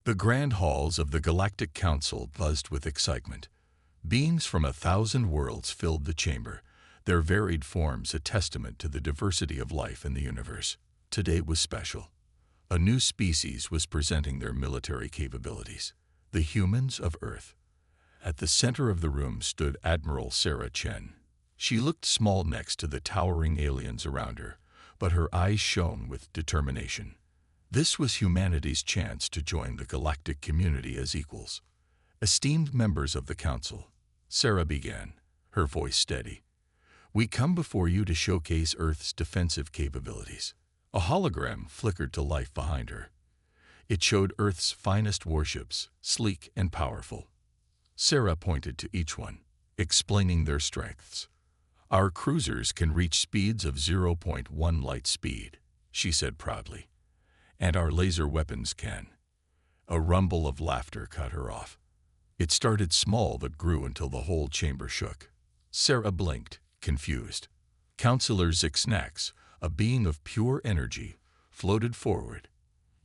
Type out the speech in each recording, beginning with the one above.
The grand halls of the Galactic Council buzzed with excitement. Beings from 1,000 worlds filled the chamber, their varied forms a testament to the diversity of life in the universe. Today was special. A new species was presenting their military capabilities, the humans of Earth. At the center of the room stood Admiral Sarah Chen. She looked small next to the towering aliens around her, but her eyes shone with determination. This was humanity's chance to join the galactic community as equals. Esteemed members of the Council, Sarah began, her voice steady. We come before you to showcase Earth's defensive capabilities. A hologram flickered to life behind her. It showed Earth's finest warships, sleek and powerful. Sarah pointed to each one, explaining their strengths. Our cruisers can reach speeds of 0.1 light speed, she said proudly. And our laser weapons can. A rumble of laughter cut her off. It started small but grew until the whole chamber shook. Sarah blinked, confused. Counselor Zixnax, a being of pure energy, floated forward.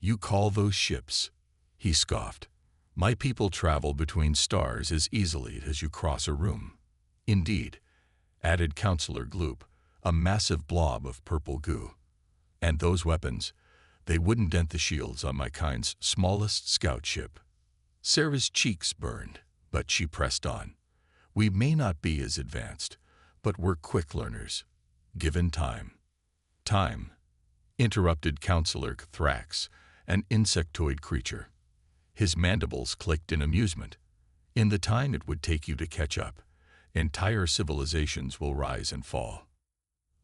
You call those ships? He scoffed. My people travel between stars as easily as you cross a room. Indeed, added Counselor Gloop, a massive blob of purple goo. And those weapons, they wouldn't dent the shields on my kind's smallest scout ship. Sarah's cheeks burned, but she pressed on. We may not be as advanced, but we're quick learners, given time. Time, interrupted Counselor Thrax, an insectoid creature. His mandibles clicked in amusement. In the time it would take you to catch up, entire civilizations will rise and fall.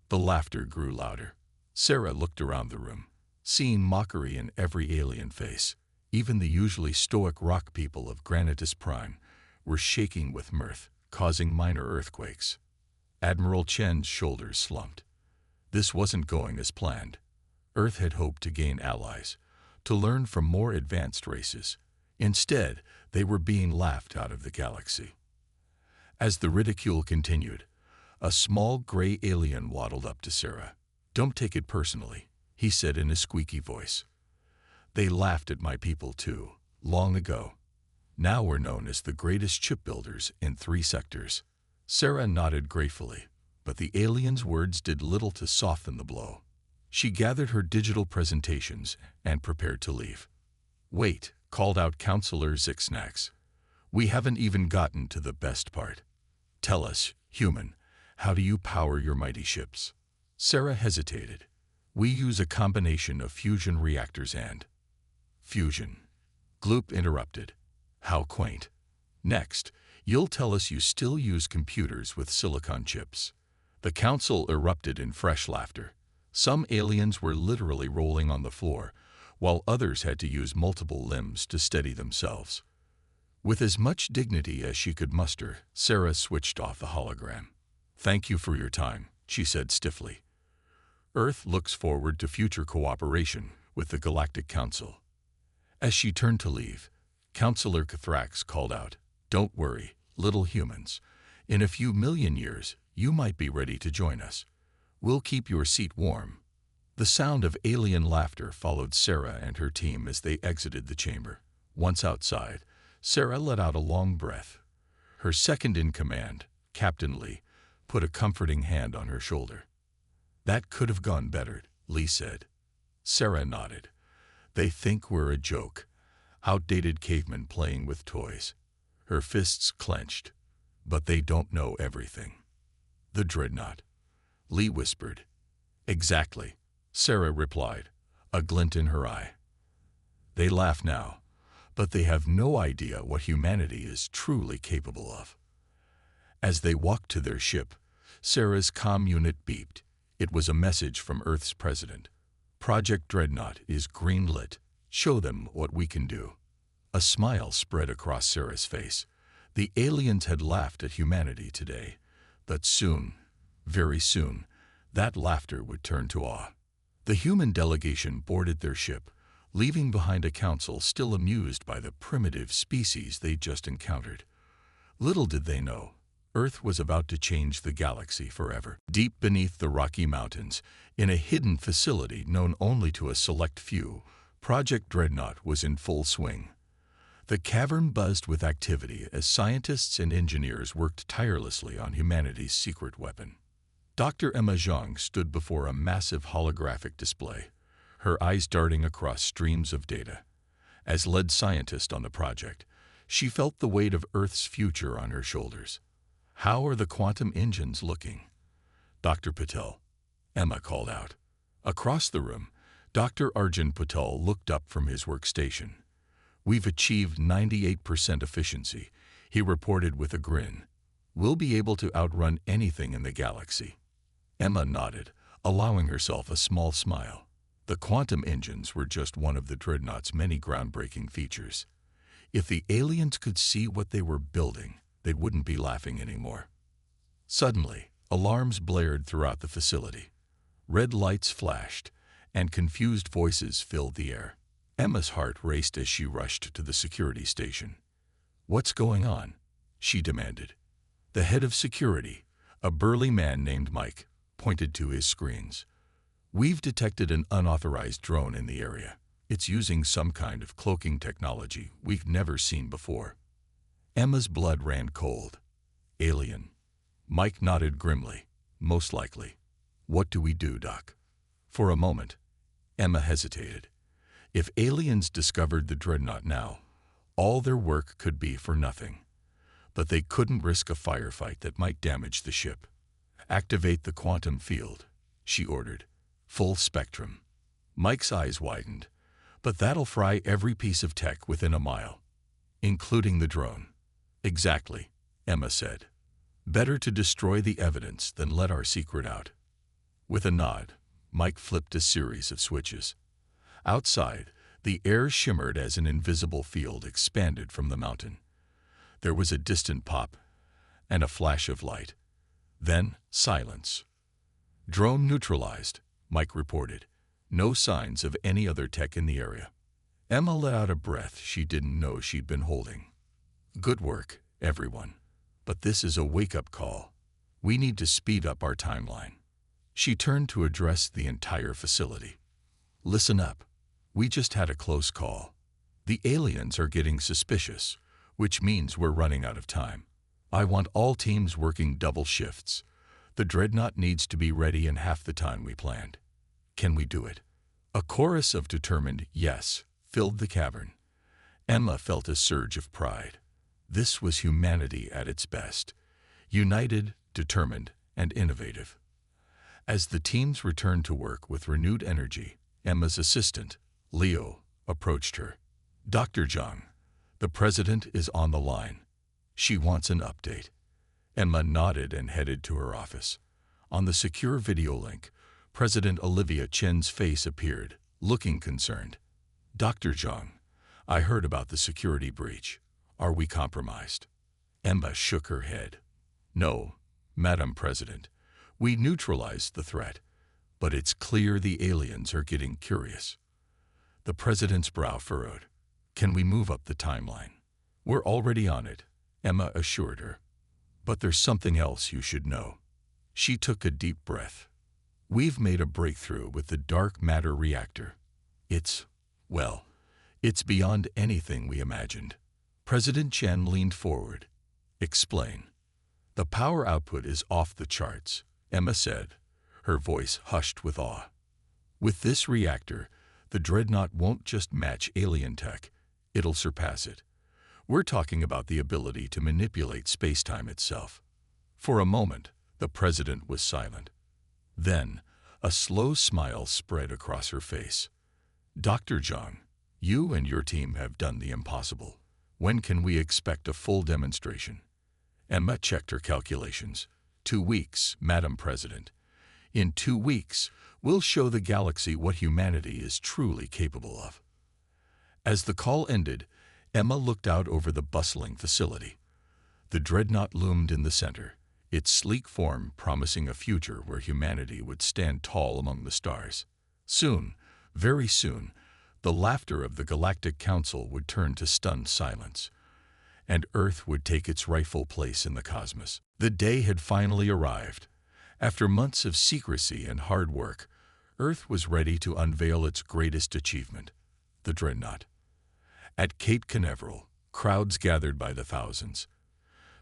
The laughter grew louder. Sarah looked around the room, seeing mockery in every alien face. Even the usually stoic rock people of Granitus Prime were shaking with mirth, causing minor earthquakes. Admiral Chen's shoulders slumped. This wasn't going as planned. Earth had hoped to gain allies, to learn from more advanced races. Instead, they were being laughed out of the galaxy. As the ridicule continued, a small gray alien waddled up to Sarah. Don't take it personally, he said in a squeaky voice. They laughed at my people too, long ago. Now we're known as the greatest shipbuilders in 3 sectors. Sarah nodded gratefully, but the alien's words did little to soften the blow. She gathered her digital presentations and prepared to leave. Wait, called out Counselor Zixnax. We haven't even gotten to the best part. Tell us, human, how do you power your mighty ships? Sarah hesitated. We use a combination of fusion reactors and... Fusion. Gloop interrupted. How quaint. Next, you'll tell us you still use computers with silicon chips. The council erupted in fresh laughter. Some aliens were literally rolling on the floor, while others had to use multiple limbs to steady themselves. With as much dignity as she could muster, Sarah switched off the hologram. Thank you for your time, she said stiffly. Earth looks forward to future cooperation with the Galactic Council. As she turned to leave, Counselor Thrax called out, Don't worry, little humans. In a few million years, you might be ready to join us. We'll keep your seat warm. The sound of alien laughter followed Sarah and her team as they exited the chamber. Once outside, Sarah let out a long breath. Her second-in-command, Captain Lee, put a comforting hand on her shoulder. That could have gone better, Lee said. Sarah nodded. They think we're a joke. Outdated cavemen playing with toys. Her fists clenched. But they don't know everything. The Dreadnought. Lee whispered. Exactly, Sarah replied, a glint in her eye. They laugh now, but they have no idea what humanity is truly capable of. As they walked to their ship, Sarah's comm unit beeped. It was a message from Earth's president. Project Dreadnought is green-lit. Show them what we can do. A smile spread across Sarah's face. The aliens had laughed at humanity today, but soon, very soon, that laughter would turn to awe. The human delegation boarded their ship, leaving behind a council still amused by the primitive species they'd just encountered. Little did they know, Earth was about to change the galaxy forever. Deep beneath the Rocky Mountains, in a hidden facility known only to a select few, Project Dreadnought was in full swing. The cavern buzzed with activity as scientists and engineers worked tirelessly on humanity's secret weapon. Dr. Emma Zhang stood before a massive holographic display, her eyes darting across streams of data. As lead scientist on the project, she felt the weight of Earth's future on her shoulders. "How are the quantum engines looking?" "Dr. Patel," Emma called out. Across the room, Dr. Arjun Patel looked up from his workstation. "We've achieved 98% efficiency," he reported with a grin. "We'll be able to outrun anything in the galaxy." Emma nodded, allowing herself a small smile. The quantum engines were just one of the Dreadnought's many groundbreaking features. If the aliens could see what they were building, they wouldn't be laughing anymore. Suddenly, alarms blared throughout the facility. Red lights flashed, and confused voices filled the air. Emma's heart raced as she rushed to the security station. "What's going on?" she demanded. The head of security, a burly man named Mike, pointed to his screens. "We've detected an unauthorized drone in the area. It's using some kind of cloaking technology we've never seen before." Emma's blood ran cold. "Alien." Mike nodded grimly. "Most likely." "What do we do, Doc?" For a moment, Emma hesitated. If aliens discovered the Dreadnought now, all their work could be for nothing. But they couldn't risk a firefight that might damage the ship. "Activate the quantum field," she ordered. "Full spectrum." Mike's eyes widened. "But that'll fry every piece of tech within a mile, including the drone." "Exactly," Emma said. "Better to destroy the evidence than let our secret out." With a nod, Mike flipped a series of switches. Outside, the air shimmered as an invisible field expanded from the mountain. There was a distant pop and a flash of light. Then, silence. "Drone neutralized," Mike reported. "No signs of any other tech in the area." Emma let out a breath she didn't know she'd been holding. "Good work, everyone. But this is a wake-up call. We need to speed up our timeline." She turned to address the entire facility. "Listen up. We just had a close call. The aliens are getting suspicious, which means we're running out of time. I want all teams working double shifts. The Dreadnought needs to be ready in half the time we planned. Can we do it?" A chorus of determined yes filled the cavern. Emma felt a surge of pride. This was humanity at its best, united, determined, and innovative. As the teams returned to work with renewed energy, Emma's assistant, Leo, approached her. "Dr. Zhang, the president is on the line. She wants an update." Emma nodded and headed to her office. On the secure video link, President Olivia Chen's face appeared, looking concerned. "Dr. Zhang, I heard about the security breach. Are we compromised?" Emma shook her head. "No, Madam President. We neutralized the threat, but it's clear the aliens are getting curious." The president's brow furrowed. "Can we move up the timeline?" "We're already on it," Emma assured her. "But there's something else you should know." She took a deep breath. "We've made a breakthrough with the dark matter reactor. It's beyond anything we imagined." President Chen leaned forward. "Explain." "The power output is off the charts," Emma said, her voice hushed with awe. "With this reactor, the Dreadnought won't just match alien tech, it'll surpass it. We're talking about the ability to manipulate space-time itself." For a moment, the president was silent. Then, a slow smile spread across her face. "Dr. Zhang, you and your team have done the impossible. When can we expect a full demonstration?" Emma checked her calculations. 2 weeks, Madam President. In 2 weeks, we'll show the galaxy what humanity is truly capable of." As the call ended, Emma looked out over the bustling facility. The Dreadnought loomed in the center, its sleek form promising a future where humanity would stand tall among the stars. Soon, very soon, the laughter of the Galactic Council would turn to stunned silence, and Earth would take its rightful place in the cosmos. The day had finally arrived. After months of secrecy and hard work, Earth was ready to unveil its greatest achievement, the Dreadnought. At Cape Canaveral, Crowds gathered by the thousands.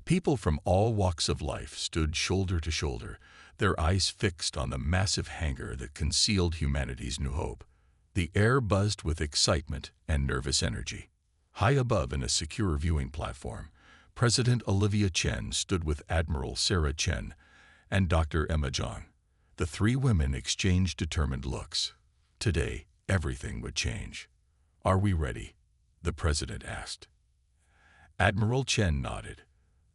People from all walks of life stood shoulder to shoulder, their eyes fixed on the massive hangar that concealed humanity's new hope. The air buzzed with excitement and nervous energy. High above in a secure viewing platform, President Olivia Chen stood with Admiral Sarah Chen and Dr. Emma Zhang. The three women exchanged determined looks. Today, everything would change. "Are we ready?" the president asked. Admiral Chen nodded.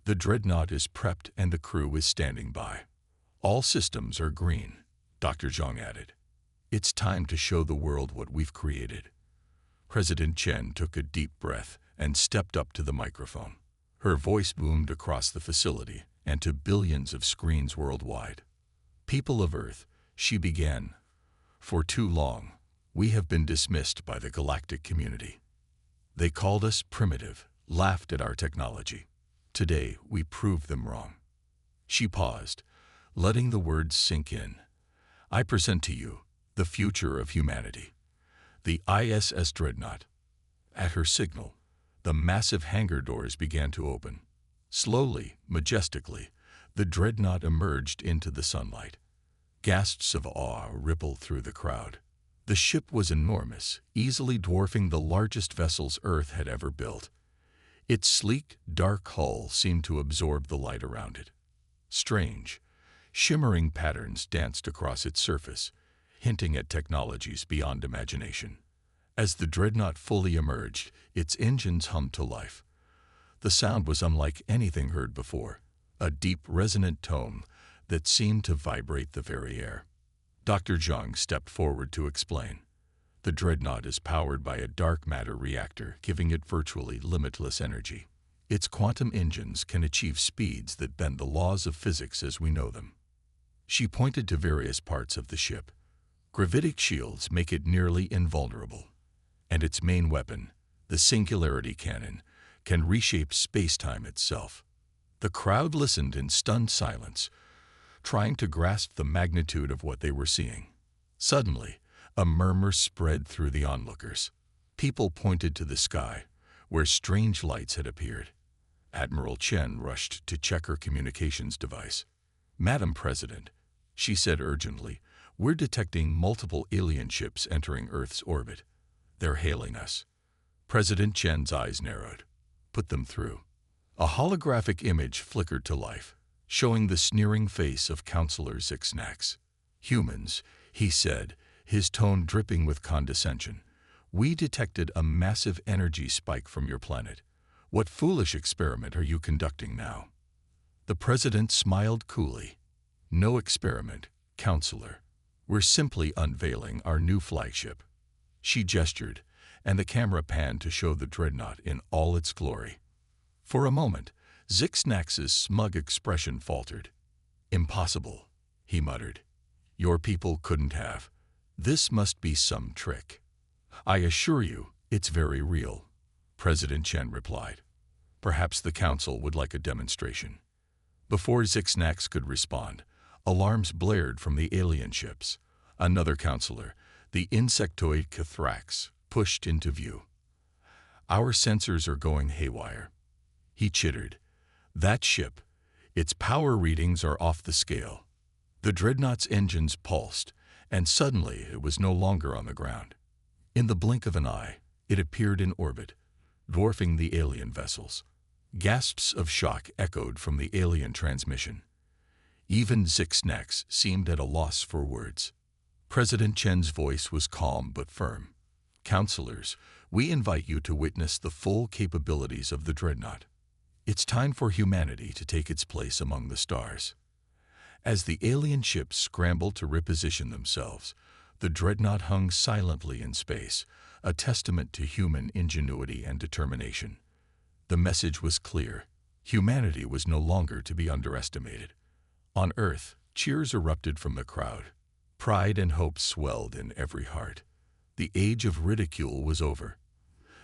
"The Dreadnought is prepped and the crew is standing by." "All systems are green," Dr. Zhang added. "It's time to show the world what we've created." President Chen took a deep breath and stepped up to the microphone. Her voice boomed across the facility and to billions of screens worldwide. "People of Earth," she began, "for too long, we have been dismissed by the galactic community. They called us primitive, laughed at our technology. Today, we proved them wrong." She paused, letting the words sink in. "I present to you the future of humanity, the ISS Dreadnought." At her signal, the massive hangar doors began to open. Slowly, majestically, the Dreadnought emerged into the sunlight. Gasps of awe rippled through the crowd. The ship was enormous, easily dwarfing the largest vessels Earth had ever built. Its sleek, dark hull seemed to absorb the light around it. Strange, shimmering patterns danced across its surface, hinting at technologies beyond imagination. As the Dreadnought fully emerged, its engines hummed to life. The sound was unlike anything heard before, a deep, resonant tone that seemed to vibrate the very air. Dr. Zhang stepped forward to explain. "The Dreadnought is powered by a dark matter reactor, giving it virtually limitless energy. Its quantum engines can achieve speeds that bend the laws of physics as we know them." She pointed to various parts of the ship. Gravitic shields make it nearly invulnerable, and its main weapon, the singularity cannon, can reshape space-time itself. The crowd listened in stunned silence, trying to grasp the magnitude of what they were seeing. Suddenly, a murmur spread through the onlookers. People pointed to the sky, where strange lights had appeared. Admiral Chen rushed to check her communications device. "Madam President," she said urgently, "we're detecting multiple alien ships entering Earth's orbit. They're hailing us." President Chen's eyes narrowed. "Put them through." A holographic image flickered to life, showing the sneering face of Counselor Zixnax. "Humans," he said, his tone dripping with condescension, "we detected a massive energy spike from your planet. What foolish experiment are you conducting now?" The president smiled coolly. "No experiment, Counselor. We're simply unveiling our new flagship." She gestured, and the camera panned to show the Dreadnought in all its glory. For a moment, Zixnax's smug expression faltered. "Impossible," he muttered. "Your people couldn't have. This must be some trick." "I assure you, it's very real," President Chen replied. "Perhaps the Council would like a demonstration." Before Zixnax could respond, alarms blared from the alien ships. Another counselor, the insectoid Cathrax, pushed into view. "Our sensors are going haywire," he chittered. "That ship, its power readings are off the scale." The Dreadnought's engines pulsed, and suddenly it was no longer on the ground. In the blink of an eye, it appeared in orbit, dwarfing the alien vessels. Gasps of shock echoed from the alien transmission. Even Zixnax seemed at a loss for words. President Chen's voice was calm but firm. "Counselors, we invite you to witness the full capabilities of the Dreadnought. It's time for humanity to take its place among the stars." As the alien ships scrambled to reposition themselves, the Dreadnought hung silently in space, a testament to human ingenuity and determination. The message was clear. Humanity was no longer to be underestimated. On Earth, cheers erupted from the crowd. Pride and hope swelled in every heart. The age of ridicule was over.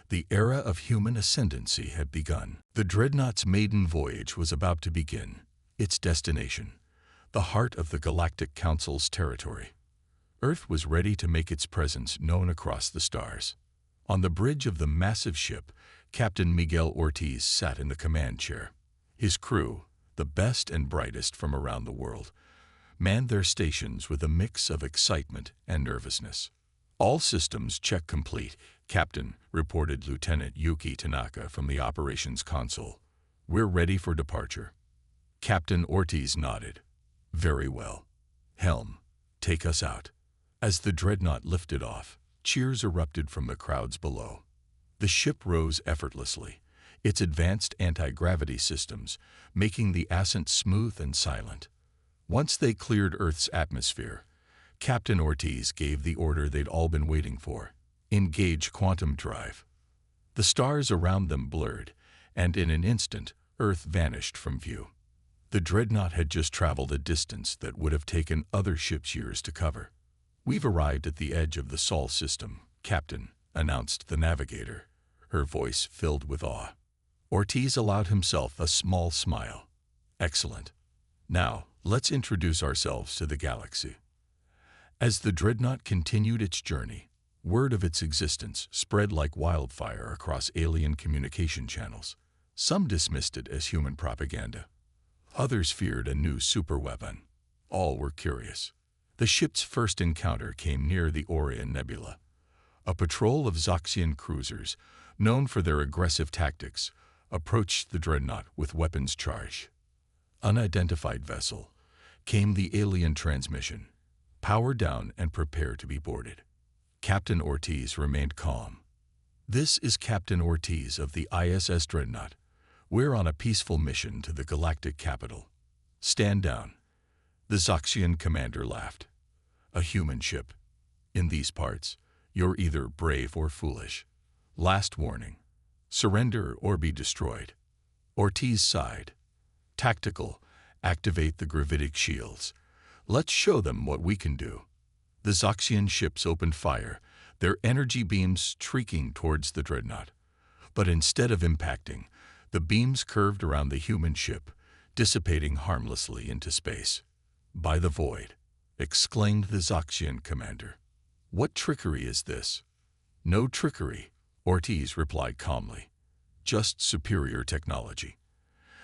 The era of human ascendancy had begun. The Dreadnought's maiden voyage was about to begin. Its destination, the heart of the Galactic Council's territory. Earth was ready to make its presence known across the stars. On the bridge of the massive ship, Captain Miguel Ortiz sat in the command chair. His crew, the best and brightest from around the world, manned their stations with a mix of excitement and nervousness. "All systems check complete," Captain reported Lieutenant Yuki Tanaka from the operations console. "We're ready for departure." Captain Ortiz nodded. "Very well. Helm, take us out." As the Dreadnought lifted off, cheers erupted from the crowds below. The ship rose effortlessly, its advanced anti-gravity systems making the ascent smooth and silent. Once they cleared Earth's atmosphere, Captain Ortiz gave the order they'd all been waiting for: engage quantum drive. The stars around them blurred, and in an instant, Earth vanished from view. The Dreadnought had just traveled a distance that would have taken other ships years to cover. "We've arrived at the edge of the Sol system, Captain," announced the navigator, her voice filled with awe. Ortiz allowed himself a small smile. "Excellent. Now, let's introduce ourselves to the galaxy." As the Dreadnought continued its journey, word of its existence spread like wildfire across alien communication channels. Some dismissed it as human propaganda. Others feared a new superweapon. All were curious. The ship's first encounter came near the Orion Nebula. A patrol of Zoxian cruisers, known for their aggressive tactics, approached the Dreadnought with weapons charged. "Unidentified vessel," came the alien transmission. "Power down and prepare to be boarded." Captain Ortiz remained calm. "This is Captain Ortiz of the ISS Dreadnought. We're on a peaceful mission to the galactic capital. Stand down." The Zoxian commander laughed. "A human ship. In these parts, you're either brave or foolish. Last warning. Surrender or be destroyed." Ortiz sighed. "Tactical. Activate the gravitic shields. Let's show them what we can do." The Zoxian ships opened fire, their energy beams streaking towards the Dreadnought. But instead of impacting, the beams curved around the human ship, dissipating harmlessly into space. "By the void," exclaimed the Zoxian commander. "What trickery is this?" "No trickery," Ortiz replied calmly. "Just superior technology.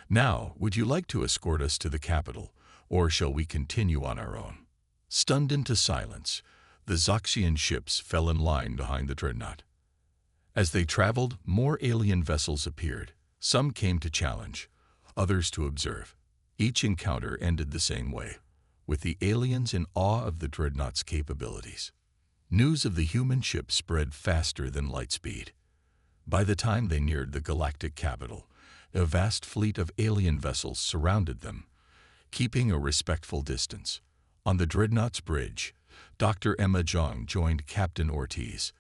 Now, would you like to escort us to the capital, or shall we continue on our own?" Stunned into silence, the Zoxian ships fell in line behind the Dreadnought. As they traveled, more alien vessels appeared. Some came to challenge, others to observe. Each encounter ended the same way, with the aliens in awe of the Dreadnought's capabilities. News of the human ship spread faster than light speed. By the time they neared the galactic capital, a vast fleet of alien vessels surrounded them, keeping a respectful distance. On the Dreadnought's bridge, Dr. Emma Zhang joined Captain Ortiz.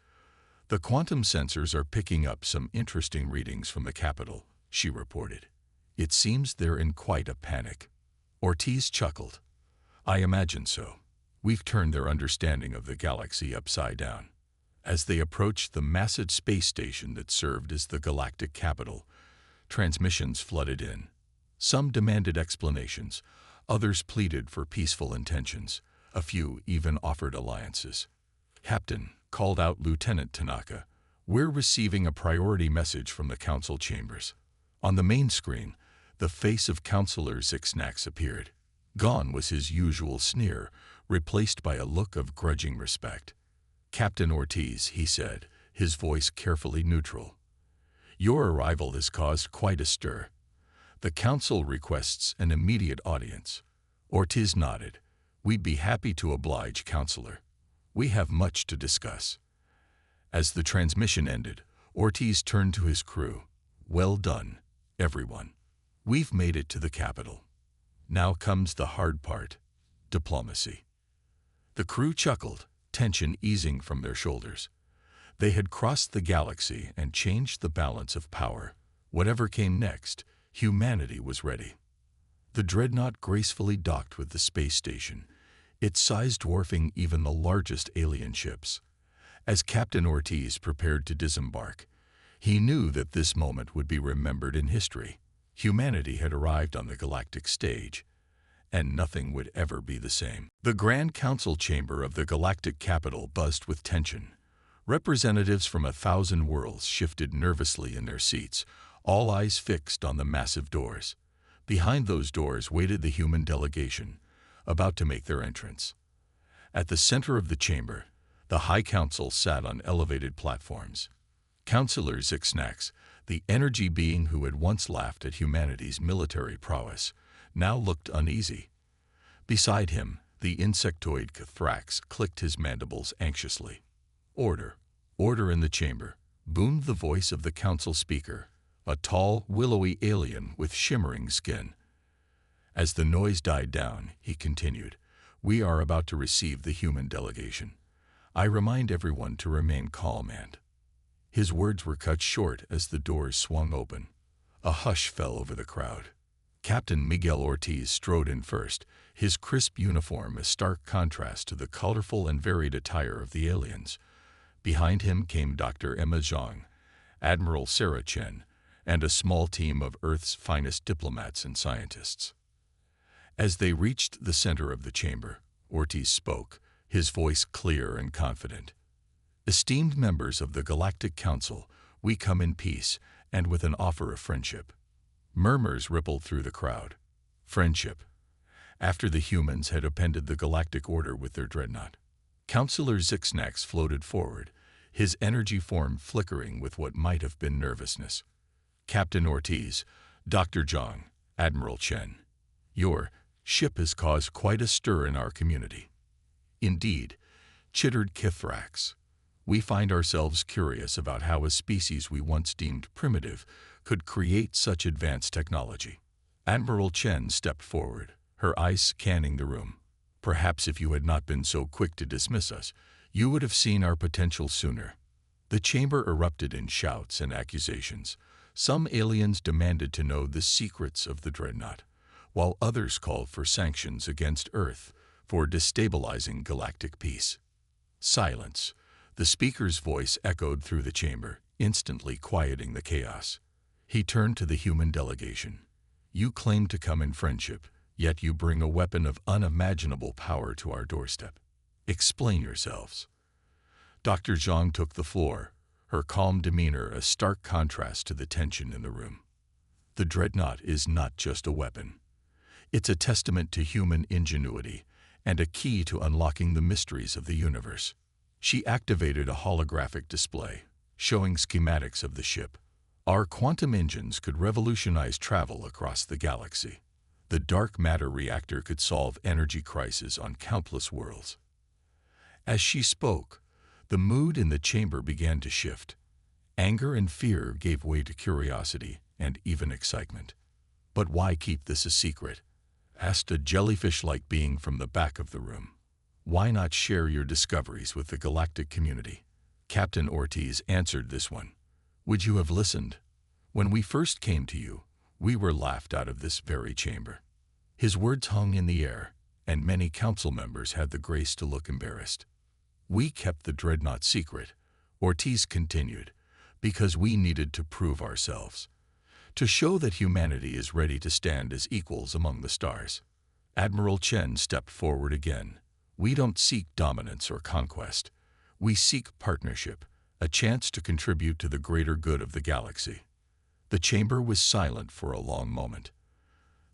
"The quantum sensors are picking up some interesting readings from the capital," she reported. "It seems they're in quite a panic." Ortiz chuckled. "I imagine so. We've turned their understanding of the galaxy upside down." As they approached the massive space station that served as the galactic capital, transmissions flooded in. Some demanded explanations, others pleaded for peaceful intentions. A few even offered alliances. "Captain," called out Lieutenant Tanaka, "we're receiving a priority message from the council chambers." On the main screen, the face of Counselor Zixnax appeared. Gone was his usual sneer, replaced by a look of grudging respect. "Captain Ortiz," he said, his voice carefully neutral. "Your arrival has caused quite a stir. The council requests an immediate audience." Ortiz nodded. "We'd be happy to oblige, Counselor. We have much to discuss." As the transmission ended, Ortiz turned to his crew. "Well done, everyone. We've made it to the capital. Now comes the hard part, diplomacy." The crew chuckled, tension easing from their shoulders. They had crossed the galaxy and changed the balance of power. Whatever came next, humanity was ready. The Dreadnought gracefully docked with the space station, its size dwarfing even the largest alien ships. As Captain Ortiz prepared to disembark, he knew that this moment would be remembered in history. Humanity had arrived on the galactic stage, and nothing would ever be the same. The Grand Council chamber of the galactic capital buzzed with tension. Representatives from 1,000 worlds shifted nervously in their seats, all eyes fixed on the massive doors. Behind those doors waited the human delegation, about to make their entrance. At the center of the chamber, the High Council sat on elevated platforms. Councillor Zixnax, the energy being who had once laughed at humanity's military prowess, now looked uneasy. Beside him, the insectoid Thrax clicked his mandibles anxiously. "Order, order in the chamber," boomed the voice of the council speaker, a tall, willowy alien with shimmering skin. As the noise died down, he continued, "We are about to receive the human delegation. I remind everyone to remain calm and—" His words were cut short as the doors swung open. A hush fell over the crowd. Captain Miguel Ortiz strode in first, his crisp uniform a stark contrast to the colorful and varied attire of the aliens. Behind him came Dr. Emma Zhang, Admiral Sarah Chen, and a small team of Earth's finest diplomats and scientists. As they reached the center of the chamber, Ortiz spoke, his voice clear and confident. "Esteemed members of the Galactic Council, we come in peace and with an offer of friendship." Murmurs rippled through the crowd. Friendship. After the humans had appended the Galactic Order with their Dreadnought, Councillor Zixnax floated forward, his energy form flickering with what might have been nervousness. "Captain Ortiz, Dr. Zhang, Admiral Chen, your ship has caused quite a stir in our community." "Indeed," chittered Kithrax. "We find ourselves curious about how a species we once deemed primitive could create such advanced technology." Admiral Chen stepped forward, her eyes scanning the room. "Perhaps if you had not been so quick to dismiss us, you would have seen our potential sooner." The chamber erupted in shouts and accusations. Some aliens demanded to know the secrets of the Dreadnought, while others called for sanctions against Earth for destabilizing galactic peace. Silence. The speaker's voice echoed through the chamber, instantly quieting the chaos. He turned to the human delegation. "You claim to come in friendship, yet you bring a weapon of unimaginable power to our doorstep. Explain yourselves." Dr. Zhang took the floor, her calm demeanor a stark contrast to the tension in the room. "The Dreadnought is not just a weapon. It's a testament to human ingenuity and a key to unlocking the mysteries of the universe." She activated a holographic display, showing schematics of the ship. "Our quantum engines could revolutionize travel across the galaxy. The dark matter reactor could solve energy crises on countless worlds." As she spoke, the mood in the chamber began to shift. Anger and fear gave way to curiosity and even excitement. "But why keep this a secret?" asked a jellyfish-like being from the back of the room. "Why not share your discoveries with the galactic community?" Captain Ortiz answered this one. "Would you have listened? When we first came to you, we were laughed out of this very chamber." His words hung in the air, and many council members had the grace to look embarrassed. "We kept the Dreadnought secret," Ortiz continued, "because we needed to prove ourselves, to show that humanity is ready to stand as equals among the stars." Admiral Chen stepped forward again. "We don't seek dominance or conquest. We seek partnership, a chance to contribute to the greater good of the galaxy." The chamber was silent for a long moment.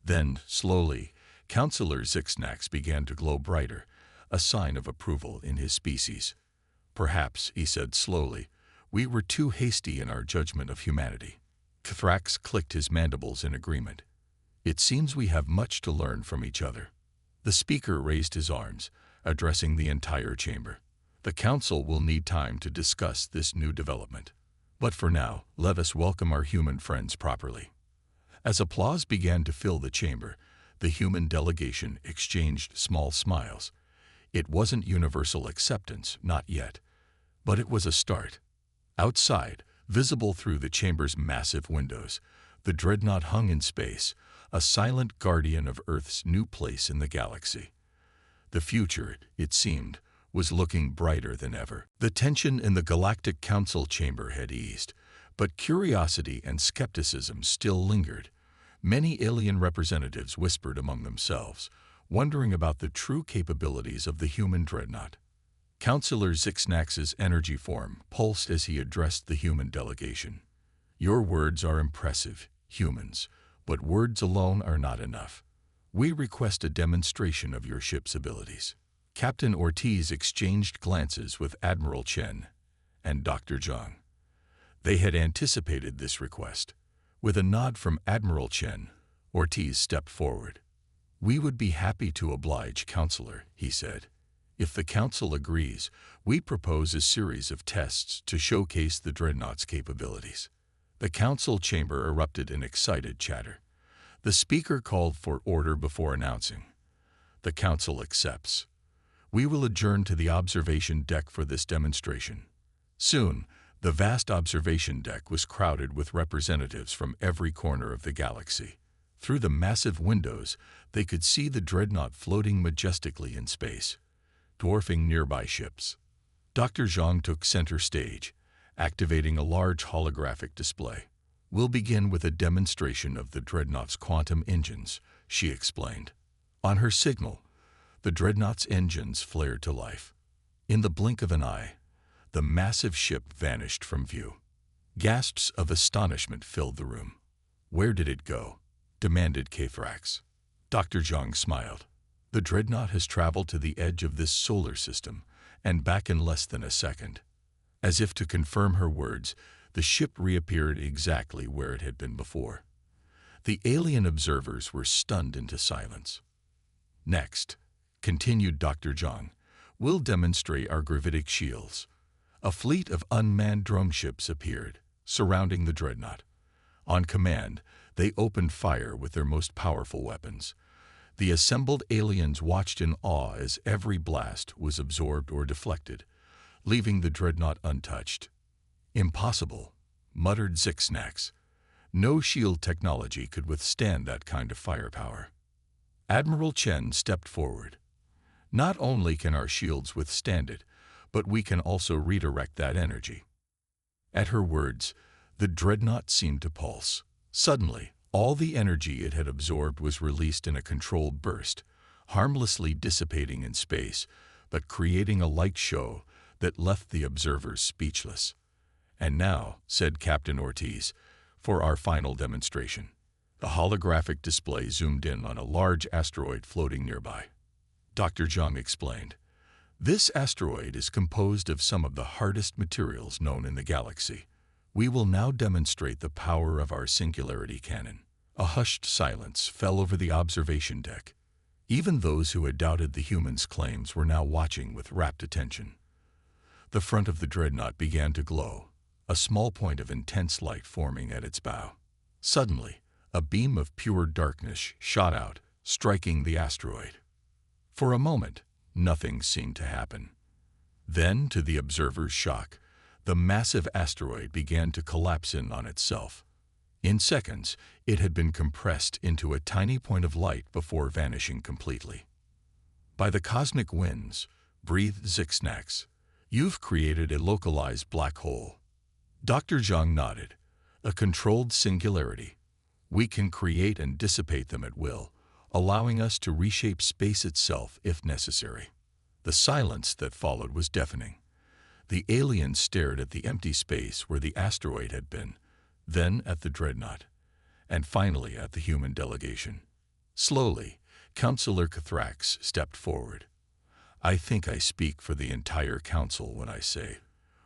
Then, slowly, Councillor Zixnax began to glow brighter, a sign of approval in his species. "Perhaps," he said slowly, "we were too hasty in our judgment of humanity." Kithrax clicked his mandibles in agreement. "It seems we have much to learn from each other." The speaker raised his arms, addressing the entire chamber. "The council will need time to discuss this new development. But for now, let us welcome our human friends properly." As applause began to fill the chamber, the human delegation exchanged small smiles. It wasn't universal acceptance, not yet, but it was a start. Outside, visible through the chamber's massive windows, the Dreadnought hung in space, a silent guardian of Earth's new place in the galaxy. The future, it seemed, was looking brighter than ever. The tension in the Galactic Council chamber had eased, but curiosity and skepticism still lingered. Many alien representatives whispered among themselves, wondering about the true capabilities of the human Dreadnought. Counselor Zixnax's energy form pulsed as he addressed the human delegation. Your words are impressive, humans, but words alone are not enough. We request a demonstration of your ship's abilities. Captain Ortiz exchanged glances with Admiral Chen and Dr. Zhang. They had anticipated this request. With a nod from Admiral Chen, Ortiz stepped forward. We would be happy to oblige, Counselor, he said. If the Council agrees, we propose a series of tests to showcase the Dreadnought's capabilities. The Council chamber erupted in excited chatter. The speaker called for order before announcing, "The Council accepts. We will adjourn to the observation deck for this demonstration." Soon, the vast observation deck was crowded with representatives from every corner of the galaxy. Through the massive windows, they could see the Dreadnought floating majestically in space, dwarfing nearby ships. Dr. Zhang took center stage, activating a large holographic display. "We'll begin with a demonstration of the Dreadnought's quantum engines," she explained. On her signal, the Dreadnought's engines flared to life. In the blink of an eye, the massive ship vanished from view. Gasps of astonishment filled the room. "Where did it go?" demanded Kthrax. Dr. Zhang smiled. "The Dreadnought has traveled to the edge of this solar system and back in less than a second." As if to confirm her words, the ship reappeared exactly where it had been before. The alien observers were stunned into silence. "Next," continued Dr. Zhang, "we'll demonstrate our gravitic shields." A fleet of unmanned drone ships appeared, surrounding the Dreadnought. On command, they opened fire with their most powerful weapons. The assembled aliens watched in awe as every blast was absorbed or deflected, leaving the Dreadnought untouched. "Impossible," muttered Zixnax. "No shield technology could withstand that kind of firepower." Admiral Chen stepped forward. "Not only can our shields withstand it, but we can also redirect that energy." At her words, the Dreadnought seemed to pulse. Suddenly, all the energy it had absorbed was released in a controlled burst, harmlessly dissipating in space, but creating a light show that left the observers speechless. "And now," said Captain Ortiz, "for our final demonstration." The holographic display zoomed in on a large asteroid floating nearby. Dr. Zhang explained, "This asteroid is composed of some of the hardest materials known in the galaxy. We will now demonstrate the power of our singularity cannon." A hushed silence fell over the observation deck. Even those who had doubted the humans' claims were now watching with rapt attention. The front of the Dreadnought began to glow, a small point of intense light forming at its bow. Suddenly, a beam of pure darkness shot out, striking the asteroid. For a moment, nothing seemed to happen. Then, to the observer's shock, the massive asteroid began to collapse in on itself. In seconds, it had been compressed into a tiny point of light before vanishing completely. "By the cosmic winds," breathed Zixnax, "you've created a localized black hole." Dr. Zhang nodded. "A controlled singularity. We can create and dissipate them at will, allowing us to reshape space itself if necessary." The silence that followed was deafening. The aliens stared at the empty space where the asteroid had been, then at the Dreadnought, and finally at the human delegation. Slowly, Counselor Kthrax stepped forward. "I think I speak for the entire Council when I say,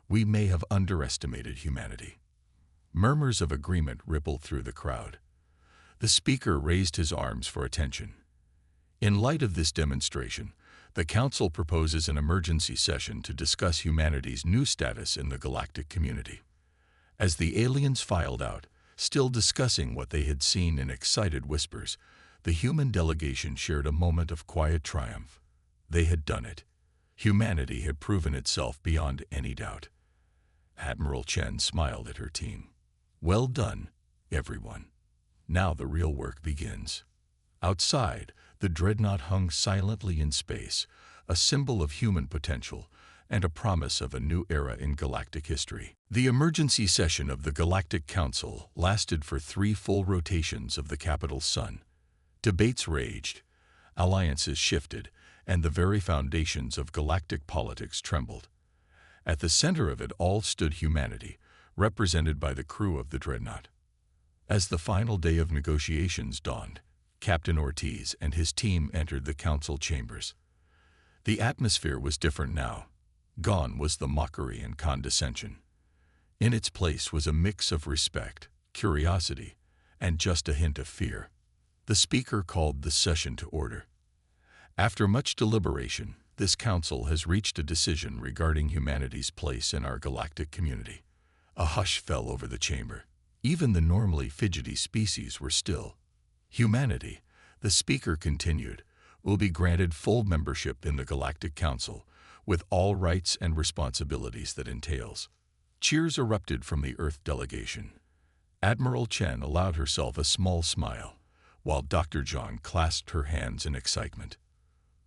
we may have underestimated humanity." Murmurs of agreement rippled through the crowd. The speaker raised his arms for attention. "In light of this demonstration, the Council proposes an emergency session to discuss humanity's new status in the galactic community." As the aliens filed out, still discussing what they had seen in excited whispers, the human delegation shared a moment of quiet triumph. They had done it. Humanity had proven itself beyond any doubt. Admiral Chen smiled at her team. "Well done, everyone. Now the real work begins." Outside, the Dreadnought hung silently in space, a symbol of human potential and a promise of a new era in galactic history. The emergency session of the Galactic Council lasted for 3 full rotations of the capital sun. Debates raged, alliances shifted, and the very foundations of galactic politics trembled. At the center of it all stood humanity, represented by the crew of the Dreadnought. As the final day of negotiations dawned, Captain Ortiz and his team entered the council chambers. The atmosphere was different now. Gone was the mockery and condescension. In its place was a mix of respect, curiosity, and just a hint of fear. The speaker called the session to order. After much deliberation, this council has reached a decision regarding humanity's place in our galactic community. A hush fell over the chamber. Even the normally fidgety species were still. Humanity, the speaker continued, will be granted full membership in the Galactic Council, with all rights and responsibilities that entails. Cheers erupted from the Earth delegation. Admiral Chen allowed herself a small smile, while Dr. Zhang clasped her hands in excitement.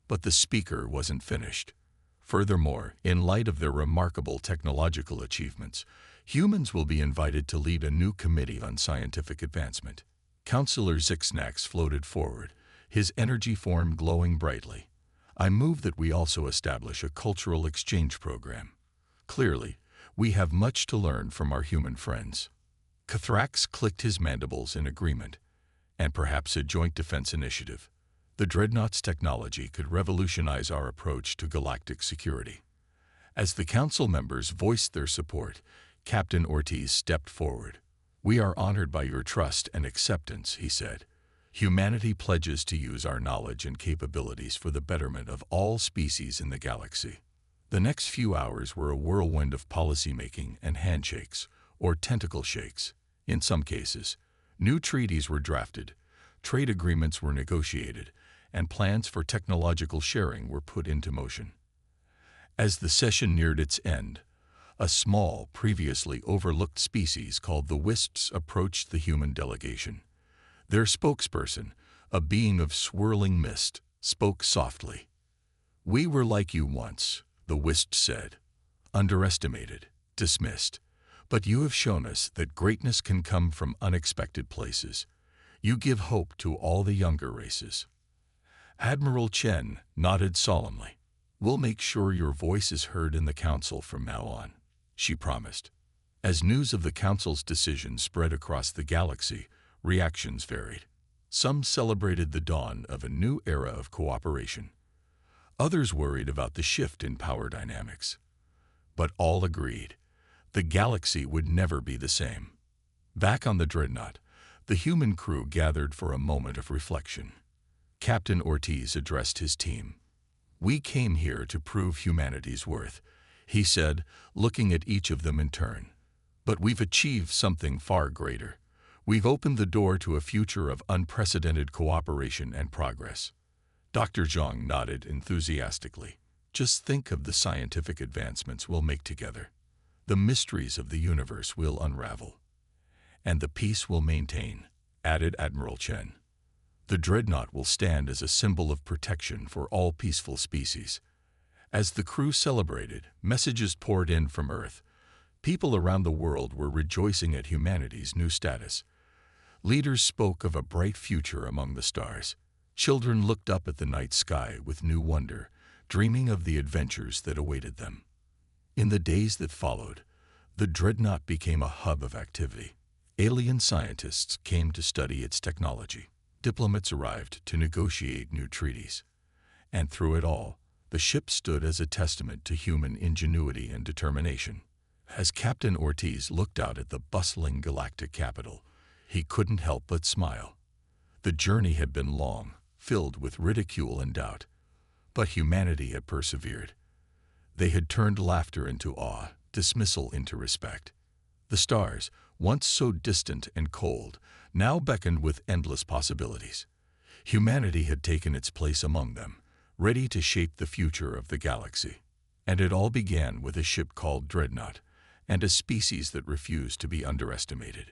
But the speaker wasn't finished. Furthermore, in light of their remarkable technological achievements, humans will be invited to lead a new committee on scientific advancement. Councillor Zixnax floated forward, his energy form glowing brightly. I move that we also establish a cultural exchange program. Clearly, we have much to learn from our human friends. Cathrax clicked his mandibles in agreement, and perhaps a joint defense initiative. The Dreadnought's technology could revolutionize our approach to galactic security. As the council members voiced their support, Captain Ortiz stepped forward. We are honored by your trust and acceptance, he said. Humanity pledges to use our knowledge and capabilities for the betterment of all species in the galaxy. The next few hours were a whirlwind of policymaking and handshakes, or tentacle shakes. In some cases, new treaties were drafted, trade agreements were negotiated, and plans for technological sharing were put into motion. As the session neared its end, a small, previously overlooked species called the Wisps approached the human delegation. Their spokesperson, a being of swirling mist, spoke softly. We were like you once, the Wisp said. Underestimated, dismissed. But you have shown us that greatness can come from unexpected places. You give hope to all the younger races. Admiral Chen nodded solemnly. We'll make sure your voice is heard in the council from now on, she promised. As news of the council's decision spread across the galaxy, reactions varied. Some celebrated the dawn of a new era of cooperation. Others worried about the shift in power dynamics. But all agreed, the galaxy would never be the same. Back on the Dreadnought, the human crew gathered for a moment of reflection. Captain Ortiz addressed his team. We came here to prove humanity's worth, he said, looking at each of them in turn. But we've achieved something far greater. We've opened the door to a future of unprecedented cooperation and progress. Dr. Zhang nodded enthusiastically. Just think of the scientific advancements we'll make together. The mysteries of the universe will unravel. And the peace we'll maintain, added Admiral Chen. The Dreadnought will stand as a symbol of protection for all peaceful species. As the crew celebrated, messages poured in from Earth. People around the world were rejoicing at humanity's new status. Leaders spoke of a bright future among the stars. Children looked up at the night sky with new wonder, dreaming of the adventures that awaited them. In the days that followed, the Dreadnought became a hub of activity. Alien scientists came to study its technology. Diplomats arrived to negotiate new treaties. And through it all, the ship stood as a testament to human ingenuity and determination. As Captain Ortiz looked out at the bustling galactic capital, he couldn't help but smile. The journey had been long, filled with ridicule and doubt. But humanity had persevered. They had turned laughter into awe, dismissal into respect. The stars, once so distant and cold, now beckoned with endless possibilities. Humanity had taken its place among them, ready to shape the future of the galaxy. And it all began with a ship called Dreadnought, and a species that refused to be underestimated.